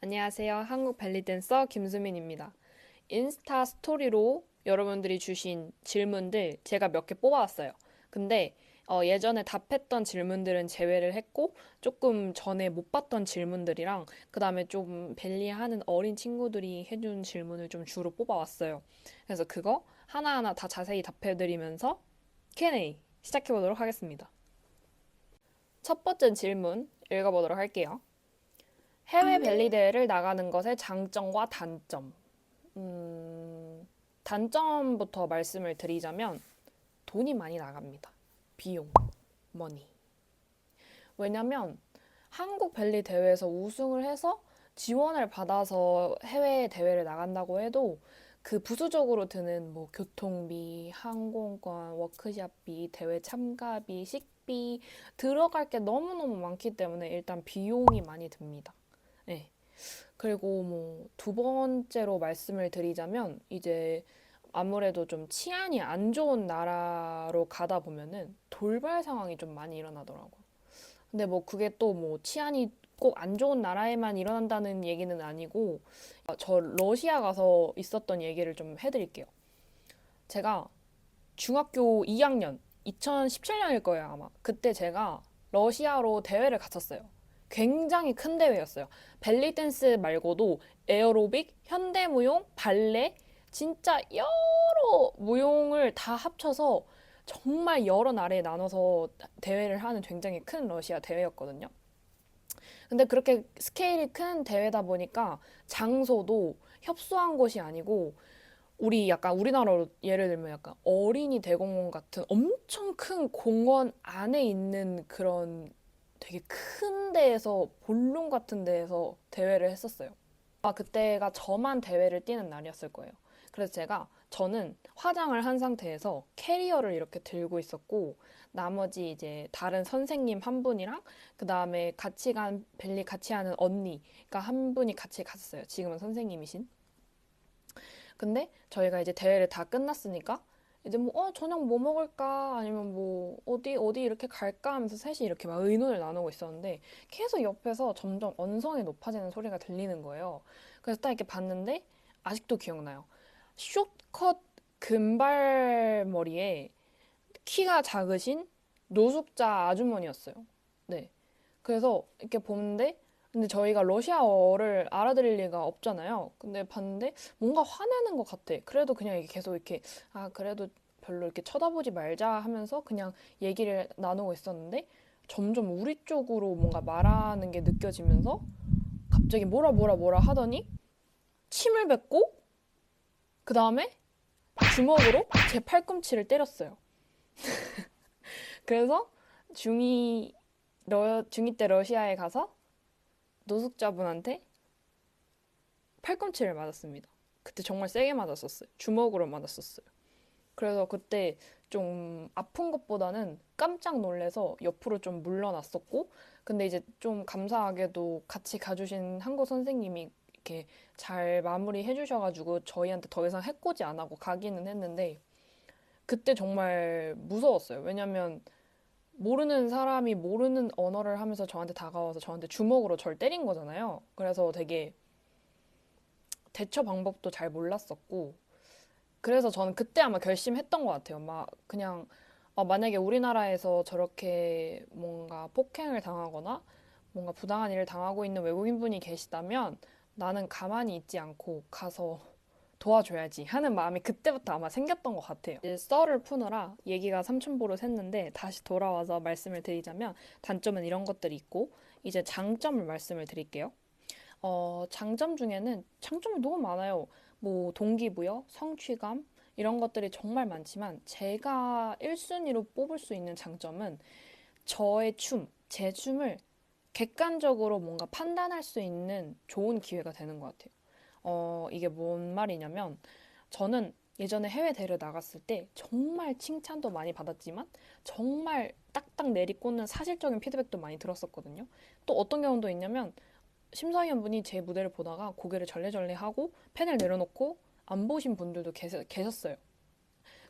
안녕하세요. 한국 벨리댄서 김수민입니다. 인스타 스토리로 여러분들이 주신 질문들 제가 몇 개 뽑아왔어요. 근데 예전에 답했던 질문들은 제외를 했고 조금 전에 못 봤던 질문들이랑 그다음에 좀 벨리하는 어린 친구들이 해준 질문을 좀 주로 뽑아왔어요. 그래서 그거 하나하나 다 자세히 답해드리면서 Q&A 시작해보도록 하겠습니다. 첫 번째 질문 읽어보도록 할게요. 해외 벨리 대회를 나가는 것의 장점과 단점. 단점부터 말씀을 드리자면 돈이 많이 나갑니다. 비용, 머니. 왜냐면 한국 벨리 대회에서 우승을 해서 지원을 받아서 해외 대회를 나간다고 해도 그 부수적으로 드는 뭐 교통비, 항공권, 워크숍비, 대회 참가비, 식비 들어갈 게 너무너무 많기 때문에 일단 비용이 많이 듭니다. 네. 그리고 뭐 두 번째로 말씀을 드리자면 이제 아무래도 좀 치안이 안 좋은 나라로 가다 보면은 돌발 상황이 좀 많이 일어나더라고요. 근데 뭐 그게 또 뭐 치안이 꼭 안 좋은 나라에만 일어난다는 얘기는 아니고 저 러시아 가서 있었던 얘기를 좀 해드릴게요. 제가 중학교 2학년 2017년일 거예요 아마. 그때 제가 러시아로 대회를 갔었어요. 굉장히 큰 대회였어요. 벨리 댄스 말고도 에어로빅, 현대무용, 발레 진짜 여러 무용을 다 합쳐서 정말 여러 나라에 나눠서 대회를 하는 굉장히 큰 러시아 대회였거든요. 근데 그렇게 스케일이 큰 대회다 보니까 장소도 협소한 곳이 아니고 우리 약간 우리나라로 예를 들면 약간 어린이 대공원 같은 엄청 큰 공원 안에 있는 그런 되게 큰 데에서 볼룸 같은 데에서 대회를 했었어요. 그때가 저만 대회를 뛰는 날이었을 거예요. 그래서 저는 화장을 한 상태에서 캐리어를 이렇게 들고 있었고 나머지 이제 다른 선생님 한 분이랑 그 다음에 벨리 같이 하는 언니가 한 분이 같이 갔었어요. 지금은 선생님이신. 근데 저희가 이제 대회를 다 끝났으니까 이제 뭐 저녁 뭐 먹을까 아니면 뭐 어디 이렇게 갈까 하면서 셋이 이렇게 막 의논을 나누고 있었는데 계속 옆에서 점점 언성이 높아지는 소리가 들리는 거예요. 그래서 딱 이렇게 봤는데 아직도 기억나요. 숏컷 금발머리에 키가 작으신 노숙자 아주머니였어요. 네. 그래서 이렇게 보는데 근데 저희가 러시아어를 알아들을 리가 없잖아요. 근데 봤는데 뭔가 화내는 것 같아. 그래도 그냥 이게 계속 이렇게 그래도 별로 이렇게 쳐다보지 말자 하면서 그냥 얘기를 나누고 있었는데 점점 우리 쪽으로 뭔가 말하는 게 느껴지면서 갑자기 뭐라 하더니 침을 뱉고 그 다음에 주먹으로 제 팔꿈치를 때렸어요. 그래서 중2 중2 때 러시아에 가서 노숙자분한테 팔꿈치를 맞았습니다. 그때 정말 세게 맞았었어요. 주먹으로 맞았었어요. 그래서 그때 좀 아픈 것보다는 깜짝 놀래서 옆으로 좀 물러났었고, 근데 이제 좀 감사하게도 같이 가주신 한국 선생님이 이렇게 잘 마무리 해주셔가지고 저희한테 더 이상 해코지 안 하고 가기는 했는데, 그때 정말 무서웠어요. 왜냐면 모르는 사람이 모르는 언어를 하면서 저한테 다가와서 저한테 주먹으로 절 때린 거잖아요. 그래서 되게 대처 방법도 잘 몰랐었고, 그래서 저는 그때 아마 결심했던 것 같아요. 막 그냥 만약에 우리나라에서 저렇게 뭔가 폭행을 당하거나 뭔가 부당한 일을 당하고 있는 외국인분이 계시다면 나는 가만히 있지 않고 가서 도와줘야지 하는 마음이 그때부터 아마 생겼던 것 같아요. 이제 썰을 푸느라 얘기가 삼천포로 샜는데 다시 돌아와서 말씀을 드리자면 단점은 이런 것들이 있고 이제 장점을 말씀을 드릴게요. 장점 중에는 장점이 너무 많아요. 뭐 동기부여, 성취감 이런 것들이 정말 많지만 제가 1순위로 뽑을 수 있는 장점은 제 춤을 객관적으로 뭔가 판단할 수 있는 좋은 기회가 되는 것 같아요. 이게 뭔 말이냐면 저는 예전에 해외 대회를 나갔을 때 정말 칭찬도 많이 받았지만 정말 딱딱 내리꽂는 사실적인 피드백도 많이 들었었거든요. 또 어떤 경우도 있냐면 심사위원분이 제 무대를 보다가 고개를 절레절레 하고 펜을 내려놓고 안 보신 분들도 계셨어요.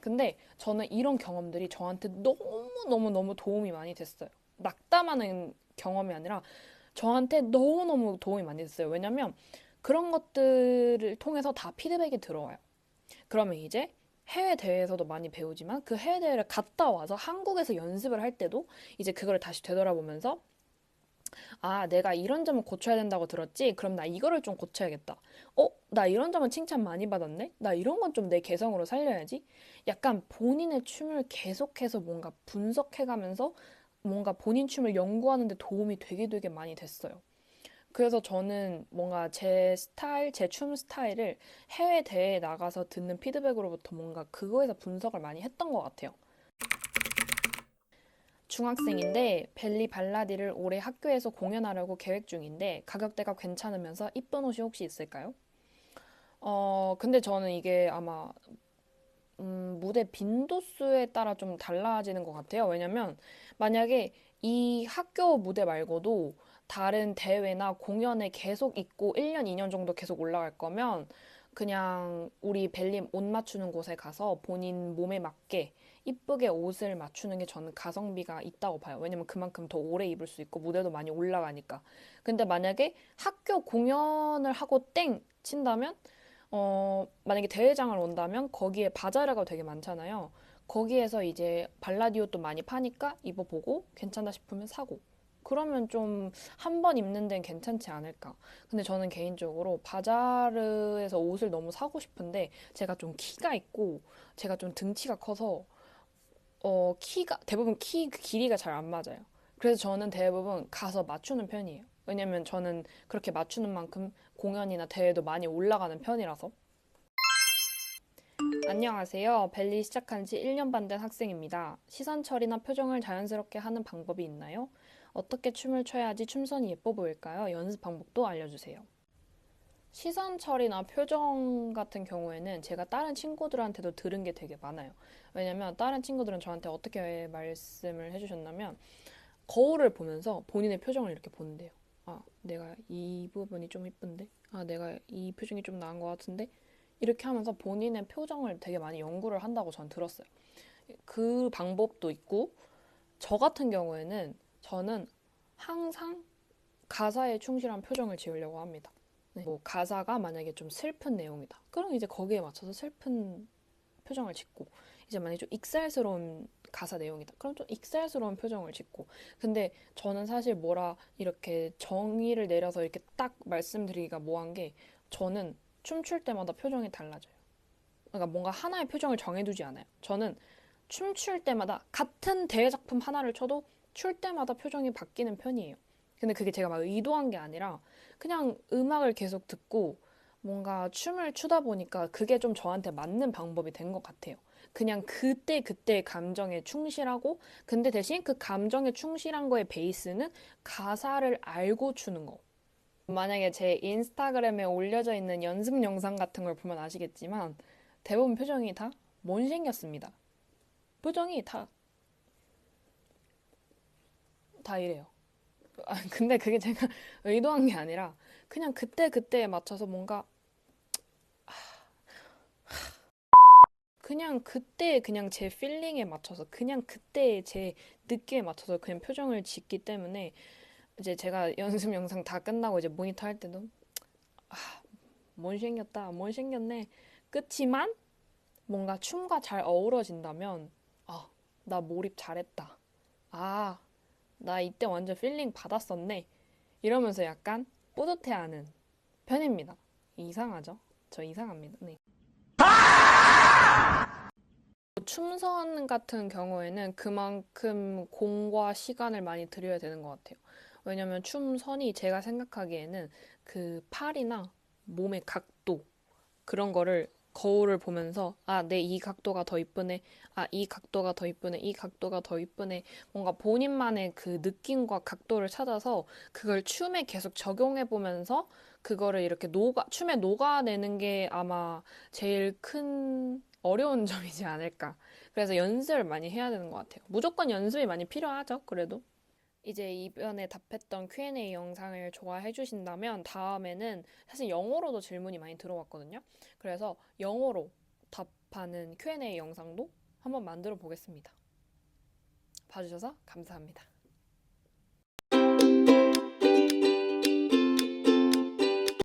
근데 저는 이런 경험들이 저한테 너무너무너무 도움이 많이 됐어요. 낙담하는 경험이 아니라 저한테 너무너무 도움이 많이 됐어요. 왜냐면 그런 것들을 통해서 다 피드백이 들어와요. 그러면 이제 해외 대회에서도 많이 배우지만 그 해외 대회를 갔다 와서 한국에서 연습을 할 때도 이제 그거를 다시 되돌아보면서 아, 내가 이런 점을 고쳐야 된다고 들었지? 그럼 나 이거를 좀 고쳐야겠다. 나 이런 점은 칭찬 많이 받았네? 나 이런 건 좀 내 개성으로 살려야지? 약간 본인의 춤을 계속해서 뭔가 분석해가면서 뭔가 본인 춤을 연구하는 데 도움이 되게 많이 됐어요. 그래서 저는 뭔가 제 스타일, 제 춤 스타일을 해외 대회에 나가서 듣는 피드백으로부터 뭔가 그거에서 분석을 많이 했던 것 같아요. 중학생인데 벨리 발라디를 올해 학교에서 공연하려고 계획 중인데 가격대가 괜찮으면서 이쁜 옷이 혹시 있을까요? 근데 저는 이게 아마 무대 빈도수에 따라 좀 달라지는 것 같아요. 왜냐면 만약에 이 학교 무대 말고도 다른 대회나 공연에 계속 있고 1년, 2년 정도 계속 올라갈 거면 그냥 우리 벨림 옷 맞추는 곳에 가서 본인 몸에 맞게 이쁘게 옷을 맞추는 게 저는 가성비가 있다고 봐요. 왜냐면 그만큼 더 오래 입을 수 있고 무대도 많이 올라가니까. 근데 만약에 학교 공연을 하고 땡 친다면 만약에 대회장을 온다면 거기에 바자르가 되게 많잖아요. 거기에서 이제 발라디옷도 많이 파니까 입어보고 괜찮다 싶으면 사고. 그러면 좀 한 번 입는 데는 괜찮지 않을까. 근데 저는 개인적으로 바자르에서 옷을 너무 사고 싶은데 제가 좀 키가 있고 제가 좀 등치가 커서 키가 대부분 키 그 길이가 잘 안 맞아요. 그래서 저는 대부분 가서 맞추는 편이에요. 왜냐면 저는 그렇게 맞추는 만큼 공연이나 대회도 많이 올라가는 편이라서. 안녕하세요. 벨리 시작한 지 1년 반 된 학생입니다. 시선 처리나 표정을 자연스럽게 하는 방법이 있나요? 어떻게 춤을 춰야지 춤선이 예뻐 보일까요? 연습 방법도 알려주세요. 시선 처리나 표정 같은 경우에는 제가 다른 친구들한테도 들은 게 되게 많아요. 왜냐면 다른 친구들은 저한테 어떻게 말씀을 해주셨냐면 거울을 보면서 본인의 표정을 이렇게 보는데요. 아, 내가 이 부분이 좀 이쁜데? 아, 내가 이 표정이 좀 나은 것 같은데? 이렇게 하면서 본인의 표정을 되게 많이 연구를 한다고 전 들었어요. 그 방법도 있고, 저 같은 경우에는 저는 항상 가사에 충실한 표정을 지으려고 합니다. 네. 뭐 가사가 만약에 좀 슬픈 내용이다. 그럼 이제 거기에 맞춰서 슬픈 표정을 짓고 이제 만약에 좀 익살스러운 가사 내용이다. 그럼 좀 익살스러운 표정을 짓고. 근데 저는 사실 뭐라 이렇게 정의를 내려서 이렇게 딱 말씀드리기가 뭐한 게 저는 춤출 때마다 표정이 달라져요. 그러니까 뭔가 하나의 표정을 정해두지 않아요. 저는 춤출 때마다 같은 대회 작품 하나를 쳐도 출 때마다 표정이 바뀌는 편이에요. 근데 그게 제가 막 의도한 게 아니라 그냥 음악을 계속 듣고 뭔가 춤을 추다 보니까 그게 좀 저한테 맞는 방법이 된 것 같아요. 그냥 그때 그때 감정에 충실하고 근데 대신 그 감정에 충실한 거의 베이스는 가사를 알고 추는 거. 만약에 제 인스타그램에 올려져 있는 연습 영상 같은 걸 보면 아시겠지만 대부분 표정이 다 못생겼습니다. 표정이 다 이래요. 근데 그게 제가 의도한 게 아니라 그냥 그때그때에 맞춰서 뭔가 그냥 그때 그냥 제 필링에 맞춰서 그냥 그때 제 느낌에 맞춰서 그냥 표정을 짓기 때문에 이제 제가 연습 영상 다 끝나고 이제 모니터 할 때도 못생겼다, 못생겼네. 끝이만 뭔가 춤과 잘 어우러진다면 아, 나 몰입 잘했다. 아, 나 이때 완전 필링 받았었네. 이러면서 약간 뿌듯해하는 편입니다. 이상하죠? 저 이상합니다. 네. 춤선 같은 경우에는 그만큼 공과 시간을 많이 들여야 되는 것 같아요. 왜냐면 춤선이 제가 생각하기에는 그 팔이나 몸의 각도 그런 거를 거울을 보면서 아, 내 이 각도가 더 이쁘네. 아, 이 각도가 더 이쁘네. 이 각도가 더 이쁘네. 뭔가 본인만의 그 느낌과 각도를 찾아서 그걸 춤에 계속 적용해 보면서 그거를 이렇게 춤에 녹아내는 게 아마 제일 큰 어려운 점이지 않을까. 그래서 연습을 많이 해야 되는 것 같아요. 무조건 연습이 많이 필요하죠, 그래도. 이제 이번에 답했던 Q&A 영상을 좋아해 주신다면 다음에는 사실 영어로도 질문이 많이 들어왔거든요. 그래서 영어로 답하는 Q&A 영상도 한번 만들어 보겠습니다. 봐주셔서 감사합니다.